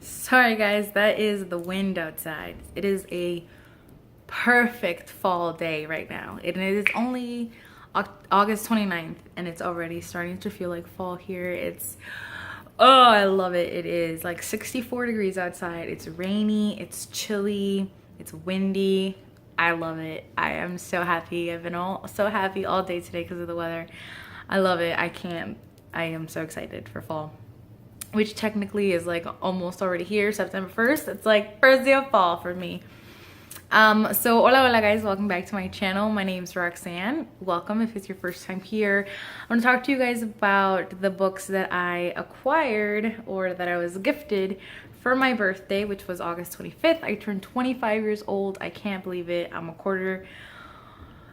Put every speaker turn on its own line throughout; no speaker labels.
Sorry guys, that is the wind outside. It is a perfect fall day right now. It is only August 29th and it's already starting to feel like fall here. Oh, I love it. It is like 64 degrees outside. It's rainy, it's chilly, it's windy. I love it. I am so happy. I've been so happy all day today because of the weather. I love it. I am so excited for fall, which technically is like almost already here, September 1st. It's like first day of fall for me. So hola guys, welcome back to my channel. My name's Roxanne. Welcome if it's your first time here. I want to talk to you guys about the books that I acquired or that I was gifted for my birthday, which was August 25th. I turned 25 years old. I can't believe it. I'm a quarter.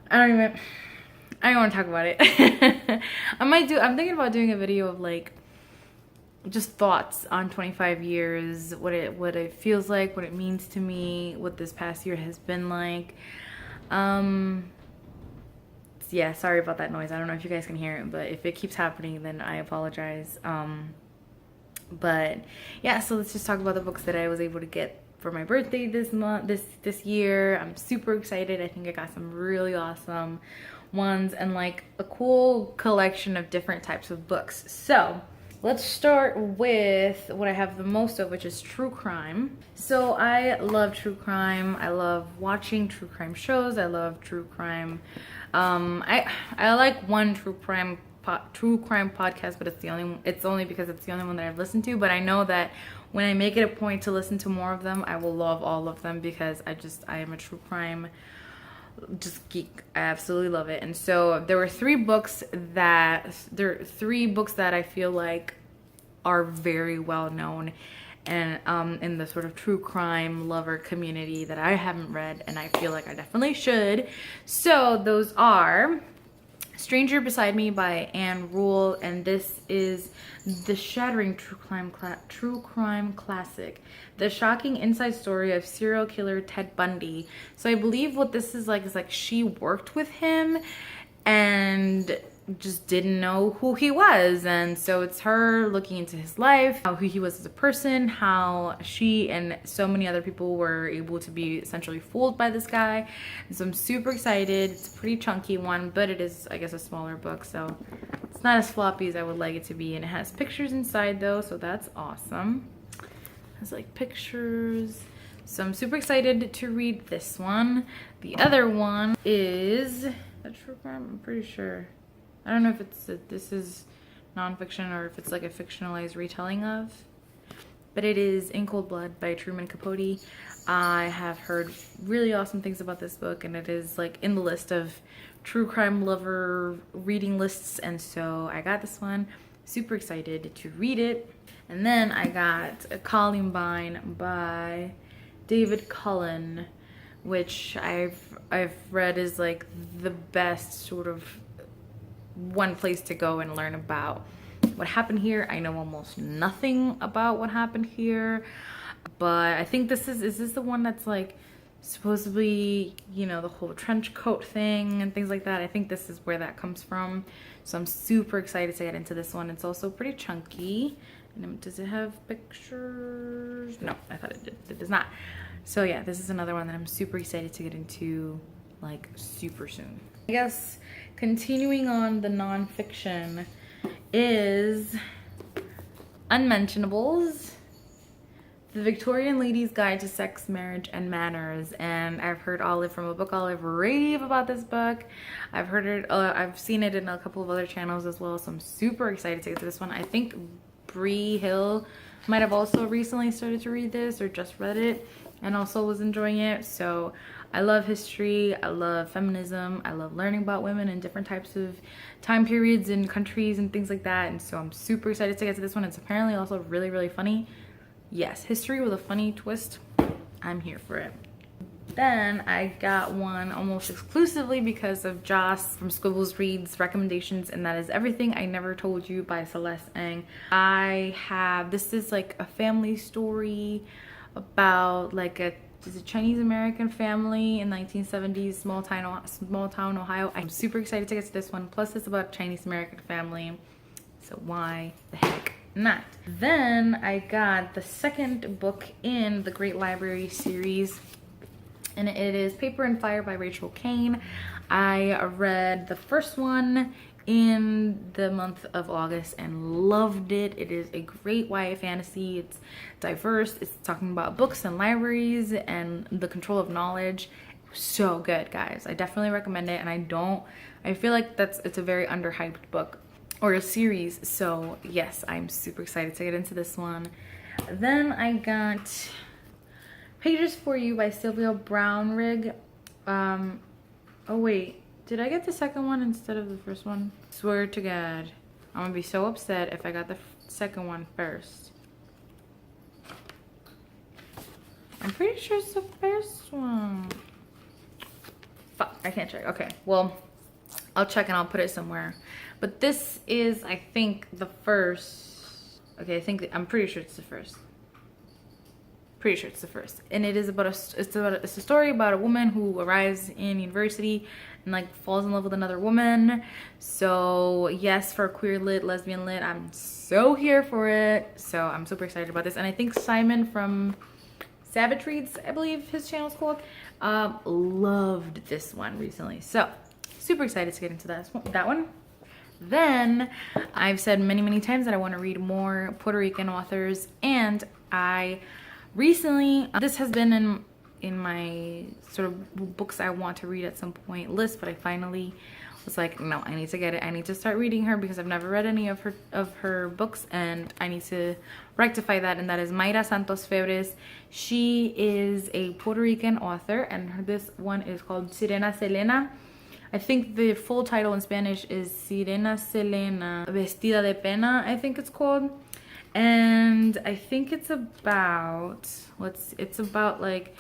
I don't want to talk about it. I'm thinking about doing a video of like just thoughts on 25 years, what it feels like, what it means to me, what this past year has been like. Yeah, sorry about that noise. I don't know if you guys can hear it, but if it keeps happening, then I apologize. But yeah, so let's just talk about the books that I was able to get for my birthday this year. I'm super excited. I think I got some really awesome ones and like a cool collection of different types of books. So let's start with what I have the most of, which is true crime. So I love true crime. I love watching true crime shows. I love true crime. I like one true crime podcast, but it's only because it's the only one that I've listened to. But I know that when I make it a point to listen to more of them, I will love all of them because I am a true crime just geek. I absolutely love it. And so there were three books that I feel like are very well known and in the sort of true crime lover community that I haven't read and I feel like I definitely should. So those are Stranger Beside Me by Ann Rule, and this is the shattering true crime classic, the shocking inside story of serial killer Ted Bundy. So I believe what this is like she worked with him and just didn't know who he was, and so it's her looking into his life, who he was as a person, how she and so many other people were able to be essentially fooled by this guy. And so I'm super excited. It's a pretty chunky one, but it is, I guess, a smaller book, so it's not as floppy as I would like it to be. And it has pictures inside though, so that's awesome. It has like pictures. So I'm super excited to read this one. The other one is a true crime, I'm pretty sure. I don't know if this is nonfiction or if it's like a fictionalized retelling of, but it is In Cold Blood by Truman Capote. I have heard really awesome things about this book, and it is like in the list of true crime lover reading lists, and so I got this one. Super excited to read it. And then I got Columbine by David Cullen, which I've read is like the best sort of one place to go and learn about what happened here. I know almost nothing about what happened here, but I think is this the one that's like supposedly, you know, the whole trench coat thing and things like that. I think this is where that comes from. So I'm super excited to get into this one. It's also pretty chunky. And does it have pictures? No, I thought it did. It does not. So yeah, this is another one that I'm super excited to get into like super soon. I guess continuing on the nonfiction is Unmentionables, The Victorian Lady's Guide to Sex, Marriage, and Manners. And I've heard Olive rave about this book. I've heard it, I've seen it in a couple of other channels as well, so I'm super excited to get to this one. I think Bree Hill might have also recently started to read this or just read it and also was enjoying it. So I love history, I love feminism, I love learning about women in different types of time periods and countries and things like that. And so I'm super excited to get to this one. It's apparently also really, really funny. Yes, history with a funny twist. I'm here for it. Then I got one almost exclusively because of Joss from Squibbles Reads recommendations, and that is Everything I Never Told You by Celeste Ng. This is like a family story about like a Chinese American family in 1970s small town Ohio. I'm super excited to get to this one. Plus it's about a Chinese American family, so why the heck not. Then I got the second book in the Great Library series, and it is Paper and Fire by Rachel Caine. I read the first one in the month of August and loved it. It is a great YA fantasy. It's diverse. It's talking about books and libraries and the control of knowledge. So good, guys. I definitely recommend it, and I feel like it's a very underhyped book or a series. So yes, I'm super excited to get into this one. Then I got Pages for You by Sylvia Brownrigg. Oh wait, did I get the second one instead of the first one? Swear to God, I'm gonna be so upset if I got the second one first. I'm pretty sure it's the first one. Fuck, I can't check. Okay, well, I'll check and I'll put it somewhere. But this is, I think, the first. Okay, I'm pretty sure it's the first. Pretty sure it's the first. And it is about it's a story about a woman who arrives in university and like falls in love with another woman. So yes, for queer lit, lesbian lit, I'm so here for it. So I'm super excited about this. And I think Simon from Savage Reads, I believe his channel is called, loved this one recently. So super excited to get into that one. Then I've said many times that I want to read more Puerto Rican authors, and I recently, this has been in my sort of books I want to read at some point list, but I finally was like, no, I need to get it. I need to start reading her because I've never read any of her books, and I need to rectify that. And that is Mayra Santos Febres. She is a Puerto Rican author, and this one is called Sirena Selena. I think the full title in Spanish is Sirena Selena Vestida de Pena, I think it's called. And I think it's about, it's about like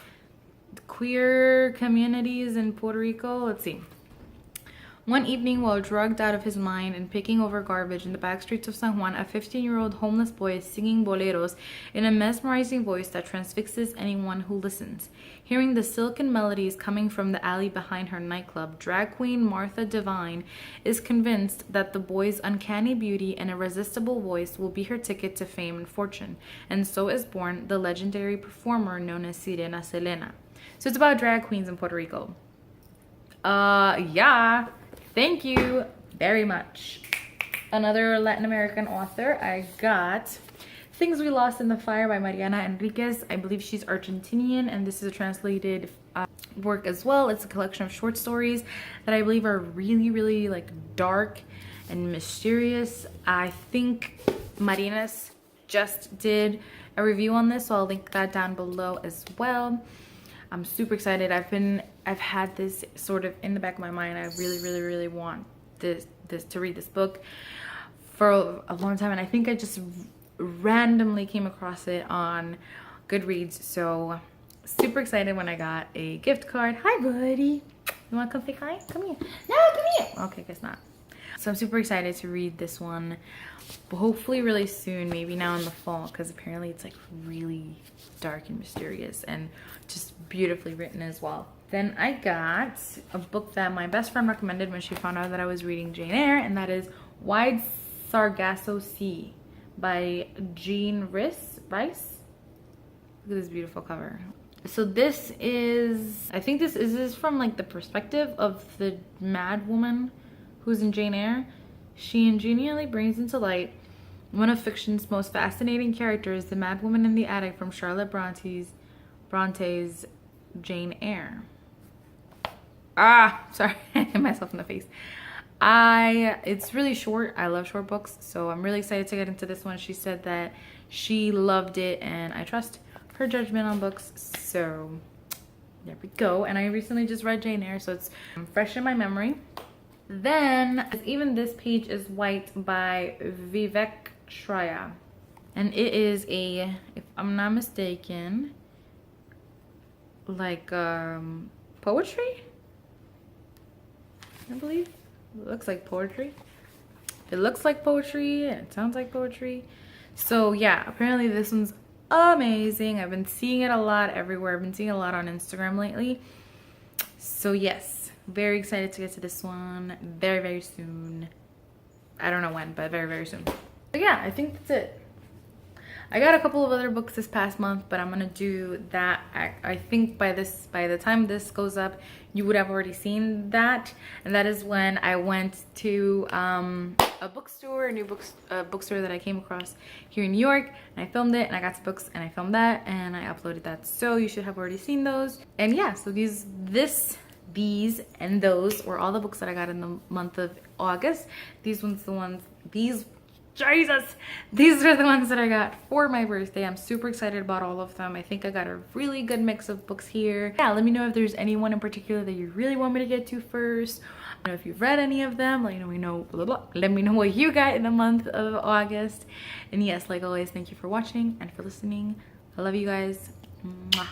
queer communities in Puerto Rico. Let's see. One evening, while drugged out of his mind and picking over garbage in the back streets of San Juan, a 15-year-old homeless boy is singing boleros in a mesmerizing voice that transfixes anyone who listens. Hearing the silken melodies coming from the alley behind her nightclub, drag queen Martha Divine is convinced that the boy's uncanny beauty and irresistible voice will be her ticket to fame and fortune, and so is born the legendary performer known as Sirena Selena. So it's about drag queens in Puerto Rico. Yeah. Thank you very much. Another Latin American author, I got Things We Lost in the Fire by Mariana Enriquez. I believe she's Argentinian, and this is a translated work as well. It's a collection of short stories that I believe are really like dark and mysterious. I think Marinas just did a review on this, so I'll link that down below as well. I'm super excited. I've had this sort of in the back of my mind. I really want this to read this book for a long time, and I think I just randomly came across it on Goodreads. So super excited when I got a gift card. Hi, buddy. You want to come say hi? Come here. No, come here. Okay, guess not. So I'm super excited to read this one, hopefully really soon, maybe now in the fall, because apparently it's like really dark and mysterious and just beautifully written as well. Then I got a book that my best friend recommended when she found out that I was reading Jane Eyre, and that is Wide Sargasso Sea by Jean Rice. Look at this beautiful cover. So this is, I think this is from like the perspective of the mad woman who's in Jane Eyre. She ingenially brings into light one of fiction's most fascinating characters, the mad woman in the attic from Charlotte Bronte's Jane Eyre. Sorry, I hit myself in the face. It's really short. I love short books, so I'm really excited to get into this one. She said that she loved it, and I trust her judgment on books, so there we go. And I recently just read Jane Eyre, so it's fresh in my memory. Then, Even This Page is White by Vivek Shraya. And it is a, if I'm not mistaken, like poetry, I believe. It looks like poetry. It looks like poetry and it sounds like poetry. So yeah, apparently this one's amazing. I've been seeing it a lot everywhere. I've been seeing it a lot on Instagram lately. So yes, very excited to get to this one very soon. I don't know when, but very soon. So yeah, I think that's it. I got a couple of other books this past month, but I'm gonna do that. I think by the time this goes up, you would have already seen that, and that is when I went to a bookstore, a bookstore that I came across here in New York, and I filmed it, and I got some books, and I filmed that, and I uploaded that. So you should have already seen those. And yeah, so these and those were all the books that I got in the month of August. These are the ones that I got for my birthday. I'm super excited about all of them. I think I got a really good mix of books here. Yeah, let me know if there's anyone in particular that you really want me to get to first. I don't know if you've read any of them. Let me know, let me know what you got in the month of August. And yes, like always, thank you for watching and for listening. I love you guys. Mwah.